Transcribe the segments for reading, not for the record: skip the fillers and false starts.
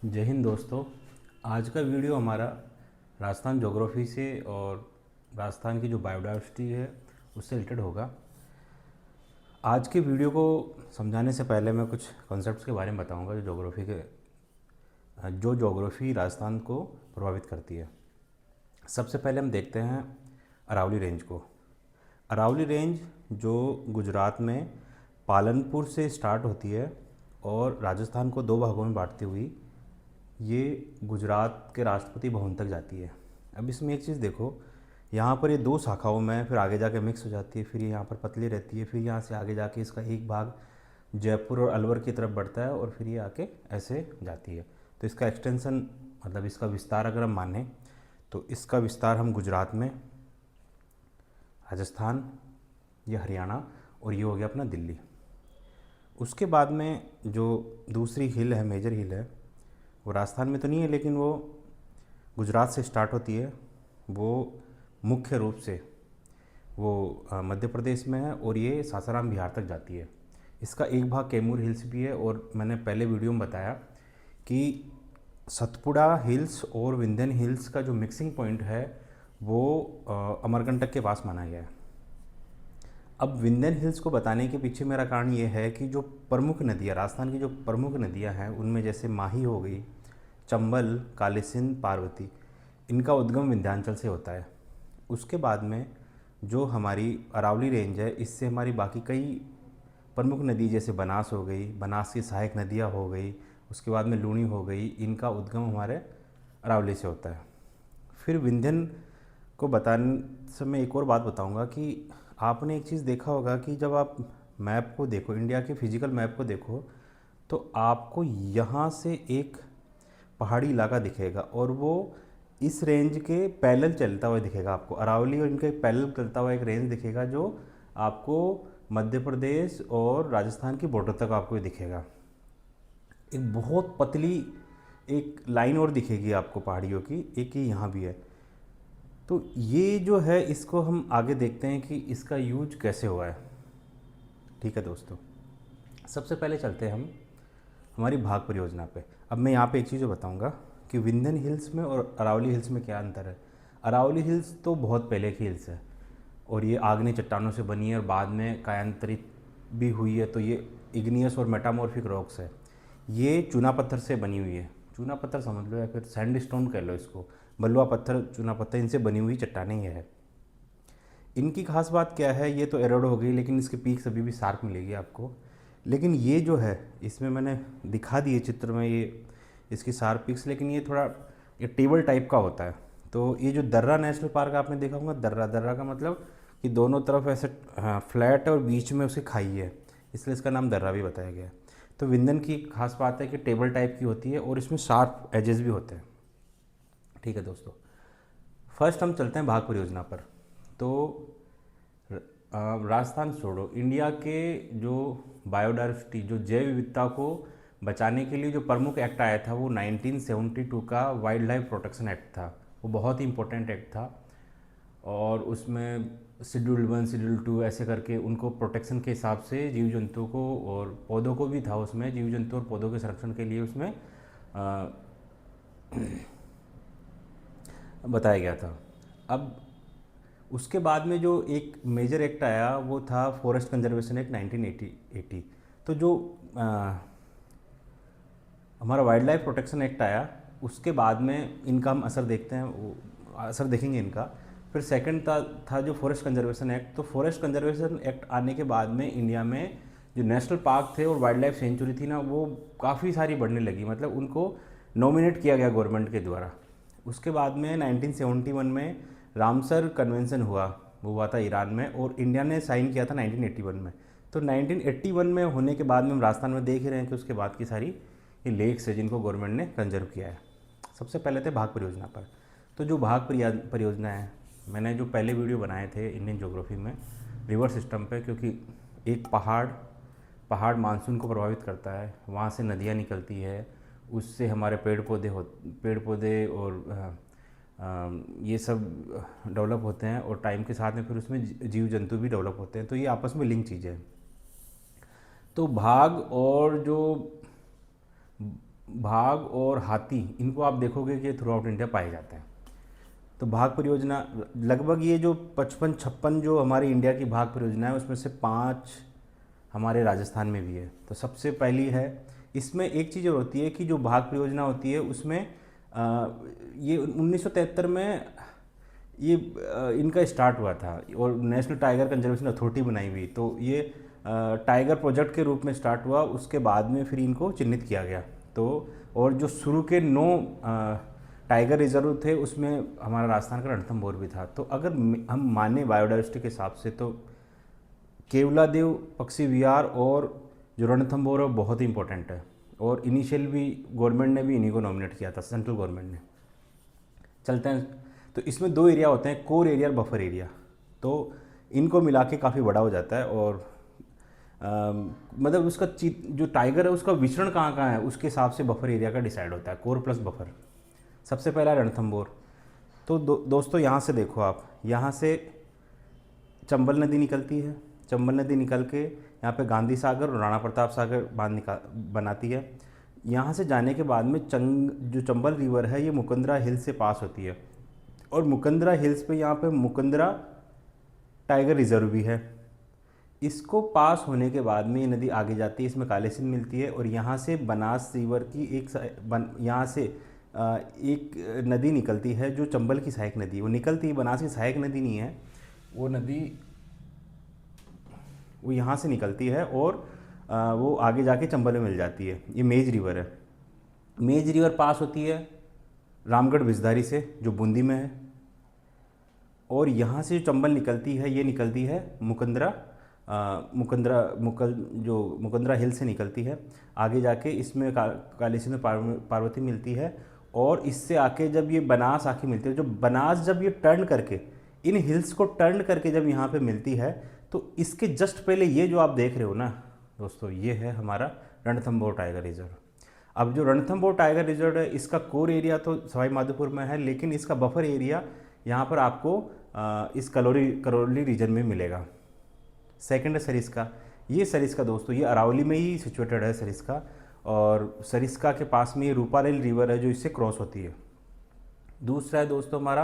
जय हिंद दोस्तों। आज का वीडियो हमारा राजस्थान ज्योग्राफी से और राजस्थान की जो बायोडाइवर्सिटी है उससे रिलेटेड होगा। आज के वीडियो को समझाने से पहले मैं कुछ कॉन्सेप्ट्स के बारे में बताऊंगा जो ज्योग्राफी राजस्थान को प्रभावित करती है। सबसे पहले हम देखते हैं अरावली रेंज को। अरावली रेंज जो गुजरात में पालनपुर से स्टार्ट होती है और राजस्थान को दो भागों में बांटती हुई ये गुजरात के राष्ट्रपति भवन तक जाती है। अब इसमें एक चीज़ देखो, यहाँ पर ये दो शाखाओं में फिर आगे जाके मिक्स हो जाती है, फिर ये यहाँ पर पतली रहती है, फिर यहाँ से आगे जाके इसका एक भाग जयपुर और अलवर की तरफ बढ़ता है और फिर ये आके ऐसे जाती है। तो इसका एक्सटेंशन मतलब इसका विस्तार अगर हम माने तो इसका विस्तार हम गुजरात में, राजस्थान, ये हरियाणा और ये हो गया अपना दिल्ली। उसके बाद में जो दूसरी हिल है, मेजर हिल है, वो राजस्थान में तो नहीं है लेकिन वो गुजरात से स्टार्ट होती है। वो मुख्य रूप से वो मध्य प्रदेश में है और ये सासाराम बिहार तक जाती है। इसका एक भाग कैमूर हिल्स भी है और मैंने पहले वीडियो में बताया कि सतपुड़ा हिल्स और विंध्यन हिल्स का जो मिक्सिंग पॉइंट है वो अमरकंटक के पास माना गया है। अब विंध्यन हिल्स को बताने के पीछे मेरा कारण ये है कि जो प्रमुख नदियाँ, राजस्थान की जो प्रमुख नदियाँ हैं उनमें जैसे माही हो गई, चंबल, कालीसिंध, पार्वती, इनका उद्गम विंध्याचल से होता है। उसके बाद में जो हमारी अरावली रेंज है इससे हमारी बाकी कई प्रमुख नदी जैसे बनास हो गई, बनास की सहायक नदियाँ हो गई, उसके बाद में लूणी हो गई, इनका उद्गम हमारे अरावली से होता है। फिर विंध्यन को बताने समय एक और बात बताऊंगा कि आपने एक चीज़ देखा होगा कि जब आप मैप को देखो, इंडिया के फिजिकल मैप को देखो, तो आपको यहाँ से एक पहाड़ी इलाका दिखेगा और वो इस रेंज के पैरेलल चलता हुआ दिखेगा आपको। अरावली और इनके पैरेलल चलता हुआ एक रेंज दिखेगा जो आपको मध्य प्रदेश और राजस्थान की बॉर्डर तक आपको दिखेगा। एक बहुत पतली एक लाइन और दिखेगी आपको पहाड़ियों की, एक ही यहाँ भी है। तो ये जो है इसको हम आगे देखते हैं कि इसका यूज कैसे हुआ है। ठीक है दोस्तों, सबसे पहले चलते हैं हम हमारी भाग परियोजना पे। अब मैं यहाँ पे एक चीज़ बताऊँगा कि विंध्यन हिल्स में और अरावली हिल्स में क्या अंतर है। अरावली हिल्स तो बहुत पहले की हिल्स है और ये आग्नेय चट्टानों से बनी है और बाद में कायांतरित भी हुई है, तो ये इग्नियस और मेटामॉर्फिक रॉक्स है। ये चूना पत्थर से बनी हुई है, चूना पत्थर समझ लो या फिर सैंडस्टोन कह लो इसको, बलुआ पत्थर, चूना पत्थर, इनसे बनी हुई चट्टानें ये है। इनकी खास बात क्या है, ये तो एरोड हो गई लेकिन इसके पीक्स अभी भी शार्प मिलेगी आपको। लेकिन ये जो है इसमें मैंने दिखा दिए चित्र में ये इसकी शार्प पीक्स, लेकिन ये थोड़ा ये टेबल टाइप का होता है। तो ये जो दर्रा नेशनल पार्क आपने देखा होगा, दर्रा दर्रा का मतलब कि दोनों तरफ ऐसे फ्लैट है और बीच में उसकी खाई है, इसलिए इसका नाम दर्रा भी बताया गया है। तो विंध्यन की खास बात है कि टेबल टाइप की होती है और इसमें शार्प एजेस भी होते हैं। ठीक है दोस्तों, फर्स्ट हम चलते हैं भाग परियोजना पर। तो राजस्थान छोड़ो, इंडिया के जो बायोडाइवर्सिटी, जो जैव विविधता को बचाने के लिए जो प्रमुख एक्ट आया था वो 1972 का वाइल्ड लाइफ प्रोटेक्शन एक्ट था। वो बहुत ही इंपॉर्टेंट एक्ट था और उसमें शेड्यूल 1, शेड्यूल 2 ऐसे करके उनको प्रोटेक्शन के हिसाब से जीव जंतुओं को और पौधों को भी था, उसमें जीव जंतु और पौधों के संरक्षण के लिए उसमें अ, बताया गया था। अब उसके बाद में जो एक मेजर एक्ट आया वो था फॉरेस्ट कंजर्वेशन एक्ट 1980। तो जो हमारा वाइल्ड लाइफ प्रोटेक्शन एक्ट आया उसके बाद में इनका हम असर देखते हैं, वो असर देखेंगे इनका। फिर सेकंड था जो फॉरेस्ट कंजर्वेशन एक्ट। तो फॉरेस्ट कंजर्वेशन एक्ट आने के बाद में इंडिया में जो नेशनल पार्क थे और वाइल्ड लाइफ सेंचुरी थी ना, वो काफ़ी सारी बढ़ने लगी, मतलब उनको नॉमिनेट किया गया गवर्नमेंट के द्वारा। उसके बाद में 1971 में रामसर कन्वेंशन हुआ, वो हुआ था ईरान में, और इंडिया ने साइन किया था 1981 में। तो 1981 में होने के बाद में हम राजस्थान में देख ही रहे हैं कि उसके बाद की सारी ये लेक्स है जिनको गवर्नमेंट ने कंजर्व किया है। सबसे पहले थे भाग परियोजना पर। तो जो भाग परियोजना है, मैंने जो पहले वीडियो बनाए थे इंडियन ज्योग्राफी में रिवर सिस्टम पे, क्योंकि एक पहाड़ मानसून को प्रभावित करता है, वहाँ से नदियाँ निकलती है, उससे हमारे पेड़ पौधे और ये सब डेवलप होते हैं और टाइम के साथ में फिर उसमें जीव जंतु भी डेवलप होते हैं, तो ये आपस में लिंक चीज़ें हैं। तो भाग और जो भाग और हाथी, इनको आप देखोगे कि थ्रू आउट इंडिया पाए जाते हैं। तो भाग परियोजना लगभग ये जो 55-56 जो हमारी इंडिया की भाग परियोजना है, उसमें से 5 हमारे राजस्थान में भी है। तो सबसे पहली है, इसमें एक चीज़ और होती है कि जो भाग परियोजना होती है उसमें ये 1973 में ये इनका स्टार्ट हुआ था और नेशनल टाइगर कंजर्वेशन अथॉरिटी बनाई हुई। तो ये टाइगर प्रोजेक्ट के रूप में स्टार्ट हुआ, उसके बाद में फिर इनको चिन्हित किया गया। तो और जो शुरू के 9 टाइगर रिजर्व थे उसमें हमारा राजस्थान का रणथंभौर भी था। तो अगर हम माने बायोडाइवर्सिटी के हिसाब से तो केवलादेव पक्षी विहार और जो रणथंभौर है वो बहुत ही इंपॉर्टेंट है। और इनिशियल भी गवर्नमेंट ने भी इन्हीं को नॉमिनेट किया था, सेंट्रल गवर्नमेंट ने। चलते हैं, तो इसमें 2 एरिया होते हैं, कोर एरिया और बफर एरिया। तो इनको मिला के काफ़ी बड़ा हो जाता है। और मतलब उसका जो टाइगर है उसका विचरण कहाँ कहाँ है उसके हिसाब से बफर एरिया का डिसाइड होता है, कोर प्लस बफर। सबसे पहला रणथंभौर। तो दोस्तों यहाँ से देखो आप, यहाँ से चंबल नदी निकलती है। चंबल नदी निकल के यहाँ पे गांधी सागर और राणा प्रताप सागर बांध बनाती है। यहाँ से जाने के बाद में जो चंबल रिवर है ये मुकंदरा हिल से पास होती है। और मुकंदरा हिल्स पे यहाँ पे मुकंदरा टाइगर रिजर्व भी है। इसको पास होने के बाद में ये नदी आगे जाती है, इसमें काले सिंध मिलती है। और यहाँ से बनास रिवर की यहाँ से एक नदी निकलती है जो चंबल की सहायक नदी, वो निकलती है, बनास की सहायक नदी नहीं है वो नदी, वो यहाँ से निकलती है और वो आगे जाके चंबल में मिल जाती है। ये मेज रिवर है। मेज रिवर पास होती है रामगढ़ बिजधारी से जो बूंदी में है। और यहाँ से जो चंबल निकलती है ये निकलती है मुकंदरा हिल से निकलती है। आगे जाके इसमें काली सिंध में पार्वती मिलती है। और इससे आके जब ये बनास आके मिलती है, जो बनास जब ये टर्न करके इन हिल्स को टर्न करके जब यहाँ पे मिलती है, तो इसके जस्ट पहले ये जो आप देख रहे हो ना दोस्तों, ये है हमारा रणथंभौर टाइगर रिजर्व। अब जो रणथंभौर टाइगर रिजर्व है इसका कोर एरिया तो सवाई माधोपुर में है, लेकिन इसका बफर एरिया यहाँ पर आपको इस करौली रीजन में मिलेगा। सेकंड है सरिस्का। ये सरिस्का दोस्तों ये अरावली में ही सिचुएटेड है सरिस्का। और सरिस्का के पास में ये रूपारेल रिवर है जो इससे क्रॉस होती है। दूसरा है दोस्तों हमारा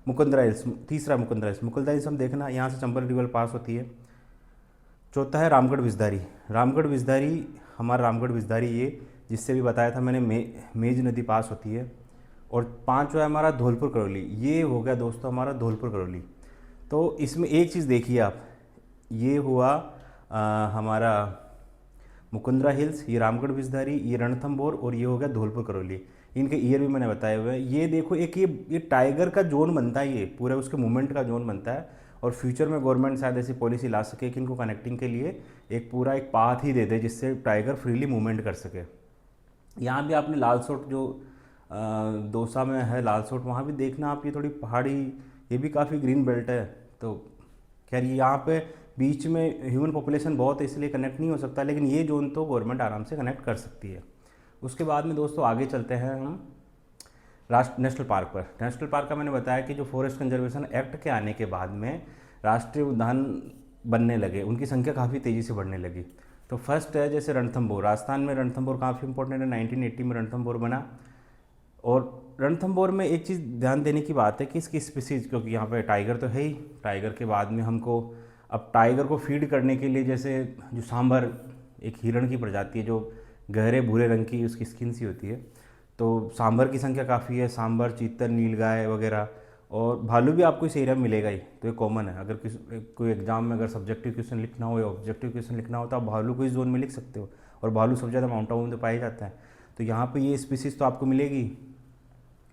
मुकंदरा हिल्स। तीसरा मुकंदरा हिल्स। मुकंदरा हिल्स हम देखना, यहाँ से चंबल रिवर पास होती है। चौथा है रामगढ़ बिजधारी। रामगढ़ बिजधारी, हमारा रामगढ़ बिजधारी ये जिससे भी बताया था मैंने, मेज नदी पास होती है। और 5 है हमारा धौलपुर करौली। ये हो गया दोस्तों हमारा धौलपुर करौली। तो इसमें एक चीज़ देखिए आप, ये हुआ हमारा मुकुंदरा हिल्स, ये रामगढ़ बिजधारी, ये रणथंभौर और ये हो गया धौलपुर करौली। इनके ईयर भी मैंने बताए हुए हैं। ये देखो एक ये टाइगर का जोन बनता है, ये पूरा उसके मूवमेंट का जोन बनता है। और फ्यूचर में गवर्नमेंट शायद ऐसी पॉलिसी ला सके कि इनको कनेक्टिंग के लिए एक पूरा एक पाथ ही दे दे जिससे टाइगर फ्रीली मूवमेंट कर सके। यहाँ भी आपने लालसोट जो दौसा में है लालसोट, वहाँ भी देखना आप, ये थोड़ी पहाड़ी, ये भी काफ़ी ग्रीन बेल्ट है। तो खैर यहाँ पे बीच में ह्यूमन पॉपुलेशन बहुत है इसलिए कनेक्ट नहीं हो सकता, लेकिन ये जोन तो गवर्नमेंट आराम से कनेक्ट कर सकती है। उसके बाद में दोस्तों आगे चलते हैं हम नेशनल पार्क पर। नेशनल पार्क का मैंने बताया कि जो फॉरेस्ट कंजर्वेशन एक्ट के आने के बाद में राष्ट्रीय उद्यान बनने लगे, उनकी संख्या काफ़ी तेज़ी से बढ़ने लगी। तो फर्स्ट है जैसे रणथंभौर। राजस्थान में रणथंभौर काफ़ी इंपॉर्टेंट है, 1980 में रणथंभौर बना। और रणथंभौर में एक चीज़ ध्यान देने की बात है कि इसकी स्पीसीज, क्योंकि यहाँ पे टाइगर तो है ही, टाइगर के बाद में हमको अब टाइगर को फीड करने के लिए जैसे जो सांभर, एक हिरण की प्रजाति है जो गहरे भूरे रंग की उसकी स्किन सी होती है, तो सांभर की संख्या काफ़ी है। सांभर, चीतल, नीलगाय वगैरह। और भालू भी आपको इस एरिया में मिलेगा ही, तो ये कॉमन है। अगर कोई एग्जाम में अगर सब्जेक्टिव क्वेश्चन लिखना हो या ऑब्जेक्टिव क्वेश्चन लिखना हो तो आप भालू को इस जोन में लिख सकते हो। और भालू सबसे ज़्यादा माउंट आबू में पाया जाता है, तो यहाँ पे ये स्पीसीज़ तो आपको मिलेगी।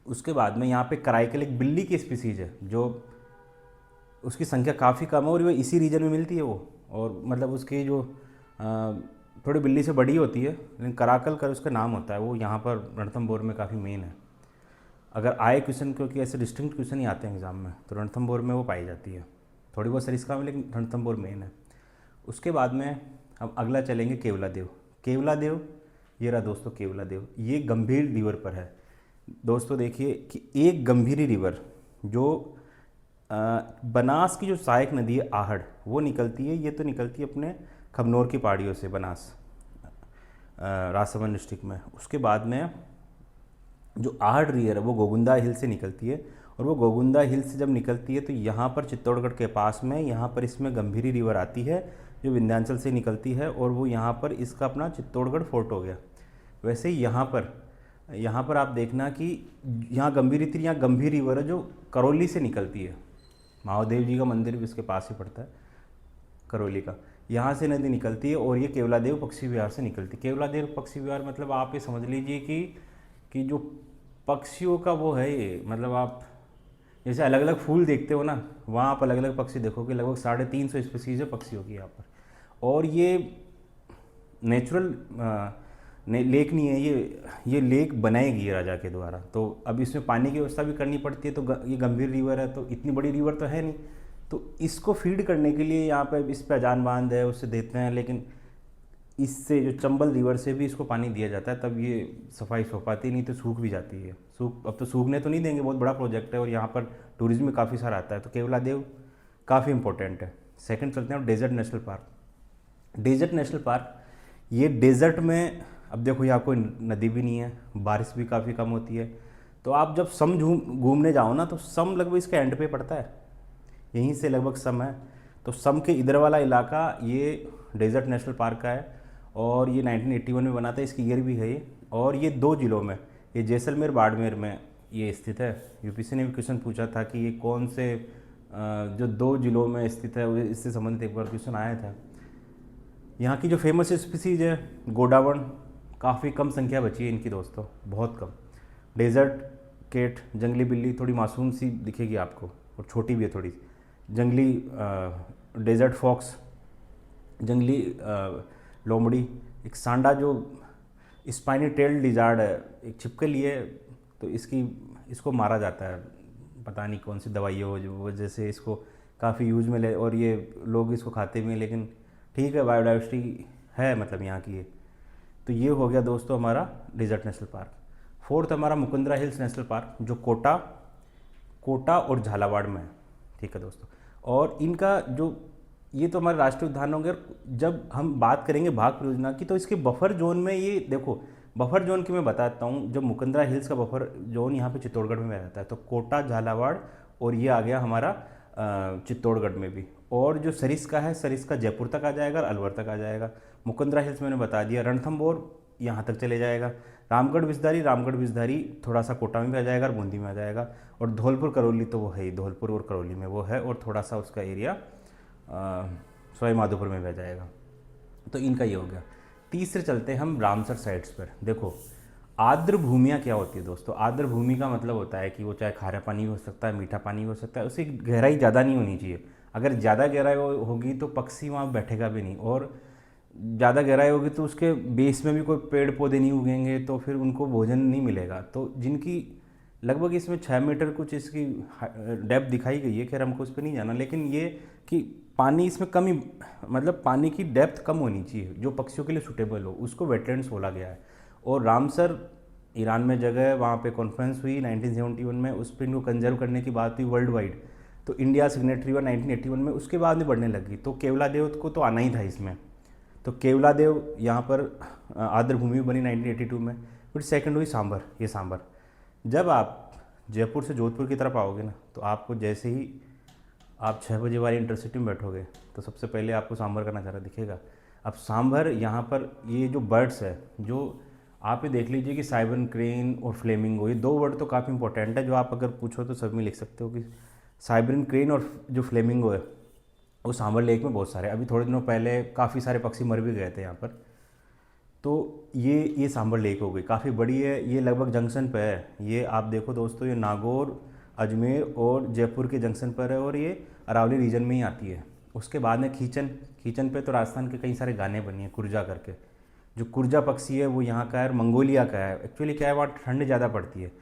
उसके बाद में यहाँ पे कराइकल एक बिल्ली की स्पीसीज़ है जो उसकी संख्या काफ़ी कम है और वो इसी रीजन में मिलती है वो। और मतलब उसकी जो थोड़ी बिल्ली से बड़ी होती है, लेकिन कराकल कर उसका नाम होता है, वो यहाँ पर रणथंभौर में काफ़ी मेन है। अगर आए क्वेश्चन, क्योंकि ऐसे डिस्टिंक्ट क्वेश्चन ही आते हैं एग्जाम में, तो रणथंभौर में वो पाई जाती है। थोड़ी बहुत सरिस्का में, लेकिन रणथंभौर मेन है। उसके बाद में हम अगला चलेंगे केवलादेव। केवलादेव, ये रहा दोस्तों केवलादेव, ये गंभीर रिवर पर है। दोस्तों देखिए कि एक गंभीरी रिवर जो बनास की जो सहायक नदी है आहड़, वो निकलती है, ये तो निकलती है अपने खबनौर की पहाड़ियों से बनास। राजसमंद डिस्ट्रिक्ट में। उसके बाद में जो आहट रिवर है वो गोगुंदा हिल से निकलती है, और वो गोगुंदा हिल से जब निकलती है तो यहाँ पर चित्तौड़गढ़ के पास में यहाँ पर इसमें गंभीरी रिवर आती है जो विंध्याचल से निकलती है, और वो यहाँ पर इसका अपना चित्तौड़गढ़ फोर्ट हो गया। वैसे ही यहाँ पर आप देखना कि यहाँ गंभीर रिवर है जो करौली से निकलती है। महादेव जी का मंदिर भी इसके पास ही पड़ता है, करौली का। यहाँ से नदी निकलती है और ये केवलादेव पक्षी विहार से निकलती है। केवलादेव पक्षी विहार मतलब आप ये समझ लीजिए कि जो पक्षियों का वो है ये, मतलब आप जैसे अलग अलग फूल देखते हो ना, वहाँ आप अलग अलग पक्षी देखोगे। लगभग 350 स्पीसीज है पक्षियों की यहाँ पर। और ये नेचुरल लेक नहीं है, ये लेक बनाएगी ये राजा के द्वारा। तो अब इसमें पानी की व्यवस्था भी करनी पड़ती है। तो ये गंभीर रिवर है, तो इतनी बड़ी रिवर तो है नहीं, तो इसको फीड करने के लिए यहाँ पे इस पे अजान बांध है, उससे देते हैं। लेकिन इससे जो चंबल रिवर से भी इसको पानी दिया जाता है, तब ये सफाई हो पाती, नहीं तो सूख भी जाती है। अब तो सूखने तो नहीं देंगे, बहुत बड़ा प्रोजेक्ट है और यहाँ पर टूरिज्म में काफ़ी सारा आता है। तो केवलादेव काफ़ी इंपॉर्टेंट है। सेकंड चलते हैं desert national park. Desert national park, ये डेजर्ट में, अब देखो यहाँ कोई नदी भी नहीं है, बारिश भी काफ़ी कम होती है। तो आप जब सम घूमने जाओ ना, तो सम लगभग इसके एंड पे पड़ता है, यहीं से लगभग सम है। तो सम के इधर वाला इलाका ये डेजर्ट नेशनल पार्क का है, और ये 1981 में बना था, इसकी ईयर भी है ये। और ये 2 जिलों में, ये जैसलमेर बाड़मेर में ये स्थित है। यूपीएससी ने भी क्वेश्चन पूछा था कि ये कौन से जो 2 जिलों में स्थित है, इससे संबंधित एक बार क्वेश्चन आया था। यहाँ की जो फेमस स्पीसीज है गोडावण, काफ़ी कम संख्या बची है इनकी दोस्तों, बहुत कम। डेजर्ट केट, जंगली बिल्ली, थोड़ी मासूम सी दिखेगी आपको और छोटी भी है थोड़ी। जंगली डेजर्ट फॉक्स, जंगली लोमड़ी, एक सांडा जो स्पाइनी टेल्ड लिजार्ड है, एक छिपकली है। तो इसको मारा जाता है, पता नहीं कौन सी दवाइयों वजह से इसको काफ़ी यूज में ले, और ये लोग इसको खाते भी हैं। लेकिन ठीक है, बायोडाइवर्सिटी है मतलब यहाँ की ये। तो ये हो गया दोस्तों हमारा डेजर्ट नेशनल पार्क। फोर्थ हमारा मुकुंदरा हिल्स नेशनल पार्क, जो कोटा और झालावाड़ में है। ठीक है दोस्तों, और इनका जो ये तो हमारे राष्ट्रीय उद्यान होंगे। जब हम बात करेंगे बाघ परियोजना की, तो इसके बफर जोन में ये देखो, बफर जोन की मैं बताता हूँ। जब मुकुंदरा हिल्स का बफर जोन यहाँ पे चित्तौड़गढ़ में रहता है, तो कोटा, झालावाड़ और ये आ गया हमारा चित्तौड़गढ़ में भी। और जो सरिस्का है, सरिस्का जयपुर तक आ जाएगा और अलवर तक आ जाएगा। मुकुंदरा हिल्स मैंने बता दिया। रणथंभौर यहाँ तक चले जाएगा। रामगढ़ विषधारी थोड़ा सा कोटा में भी आ जाएगा और बूंदी में आ जाएगा। और धौलपुर करौली तो वो है ही, धौलपुर और करौली में वो है, और थोड़ा सा उसका एरिया सवाई माधोपुर में भी आ जाएगा। तो इनका ये हो गया। तीसरे चलते हैं हम रामसर साइट्स पर। देखो आर्द्र भूमियाँ क्या होती है दोस्तों। आर्द्र भूमि का मतलब होता है कि वो चाहे खारा पानी हो सकता है, मीठा पानी हो सकता है, उसकी गहराई ज़्यादा नहीं होनी चाहिए। अगर ज़्यादा गहराई होगी तो पक्षी वहाँ बैठेगा भी नहीं, और ज़्यादा गहराई होगी तो उसके बेस में भी कोई पेड़ पौधे नहीं उगेंगे, तो फिर उनको भोजन नहीं मिलेगा। तो जिनकी लगभग इसमें 6 मीटर कुछ इसकी डेप्थ दिखाई गई है, खैर हमको उस पर नहीं जाना। लेकिन ये कि पानी इसमें कम ही, मतलब पानी की डेप्थ कम होनी चाहिए जो पक्षियों के लिए सूटेबल हो, उसको वेटलैंड्स बोला गया है। और रामसर ईरान में जगह है, वहाँ पे कॉन्फ्रेंस हुई 1971 में, उस पर इनको कंजर्व करने की बात हुई वर्ल्ड वाइड। तो इंडिया सिग्नेटरी हुआ 1981 में, उसके बाद में बढ़ने लगी। तो केवलादेव को तो आना ही था इसमें। तो केवलादेव यहाँ पर आर्द्र भूमि बनी 1982 में। फिर सेकंड हुई सांभर। ये सांभर, जब आप जयपुर से जोधपुर की तरफ आओगे ना, तो आपको जैसे ही आप 6 बजे वाली इंटरसिटी में बैठोगे, तो सबसे पहले आपको सांभर का नज़ारा दिखेगा। अब सांभर यहाँ पर ये जो बर्ड्स है, जो आप ये देख लीजिए कि साइबन क्रेन और फ्लेमिंगो, ये 2 वर्ड तो काफ़ी इंपॉर्टेंट है, जो आप अगर पूछो तो सब में लिख सकते हो कि साइबन क्रेन और जो फ्लेमिंगो है वो सांभर लेक में बहुत सारे। अभी थोड़े दिनों पहले काफ़ी सारे पक्षी मर भी गए थे यहाँ पर। तो ये सांभर लेक हो गई, काफ़ी बड़ी है। ये लगभग जंक्शन पे है। ये आप देखो दोस्तों, ये नागौर, अजमेर और जयपुर के जंक्शन पर है, और ये अरावली रीजन में ही आती है। उसके बाद में खींचन पे तो राजस्थान के कई सारे गाने बने हैं, कुर्जा करके। जो कुर्जा पक्षी है वो यहाँ का है, मंगोलिया का है। एक्चुअली क्या है, वहाँ ठंड ज़्यादा पड़ती है,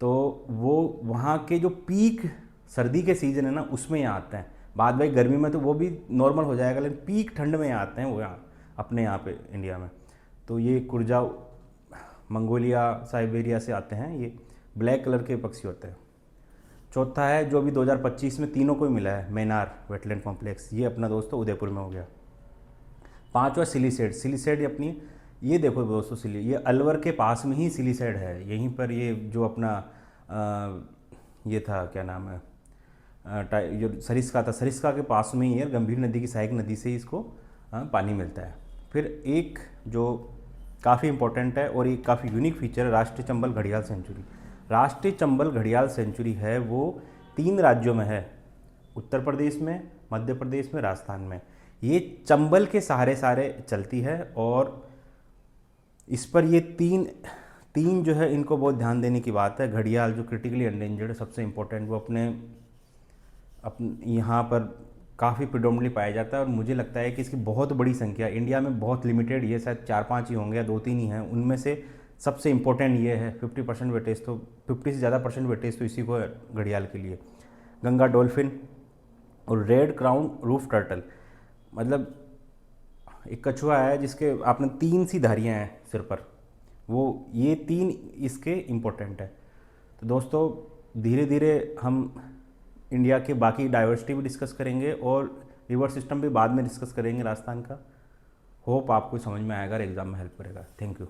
तो वो वहाँ के जो पीक सर्दी के सीज़न है ना, उसमें यहाँ आते हैं। बाद भाई गर्मी में तो वो भी नॉर्मल हो जाएगा, लेकिन पीक ठंड में यहाँ आते हैं वो, यहाँ अपने यहाँ पे इंडिया में। तो ये कुर्जा मंगोलिया, साइबेरिया से आते हैं। ये ब्लैक कलर के पक्षी होते हैं। चौथा है जो अभी 2025 में तीनों को ही मिला है, मैनार वेटलैंड कॉम्प्लेक्स। ये अपना दोस्तों उदयपुर में हो गया। 5वां सिलीसेड अपनी ये देखो दोस्तों, सिली, ये अलवर के पास में ही सिलीसाइड है। यहीं पर ये जो अपना ये था, क्या नाम है, जो सरिस्का था, सरिस्का के पास में ही है, गंभीर नदी की सहायक नदी से इसको पानी मिलता है। फिर एक जो काफ़ी इंपॉर्टेंट है और एक काफ़ी यूनिक फीचर है, राष्ट्रीय चंबल घड़ियाल सेंचुरी। राष्ट्रीय चंबल घड़ियाल सेंचुरी है वो 3 राज्यों में है, उत्तर प्रदेश में, मध्य प्रदेश में, राजस्थान में। ये चंबल के सहारे सारे चलती है और इस पर ये तीन तीन जो है, इनको बहुत ध्यान देने की बात है। घड़ियाल जो क्रिटिकली एंडेंजर्ड है, सबसे इम्पोर्टेंट, वो अपने यहाँ पर काफ़ी प्रिडोमिनेटली पाया जाता है और मुझे लगता है कि इसकी बहुत बड़ी संख्या इंडिया में बहुत लिमिटेड, ये शायद 4-5 ही होंगे या 2-3 ही हैं। उनमें से सबसे इम्पोर्टेंट ये है, 50% वेटेज तो, 50 से ज़्यादा परसेंट वेटेज तो इसी को है घड़ियाल के लिए। गंगा डॉल्फिन और रेड क्राउन रूफ टर्टल, मतलब एक कछुआ है जिसके आपने 3 सी धारियाँ हैं सिर पर, वो ये 3 इसके इम्पोर्टेंट है। तो दोस्तों धीरे धीरे हम इंडिया के बाकी डाइवर्सिटी भी डिस्कस करेंगे और रिवर सिस्टम भी बाद में डिस्कस करेंगे राजस्थान का। होप आपको समझ में आएगा और एग्ज़ाम में हेल्प करेगा। Thank you.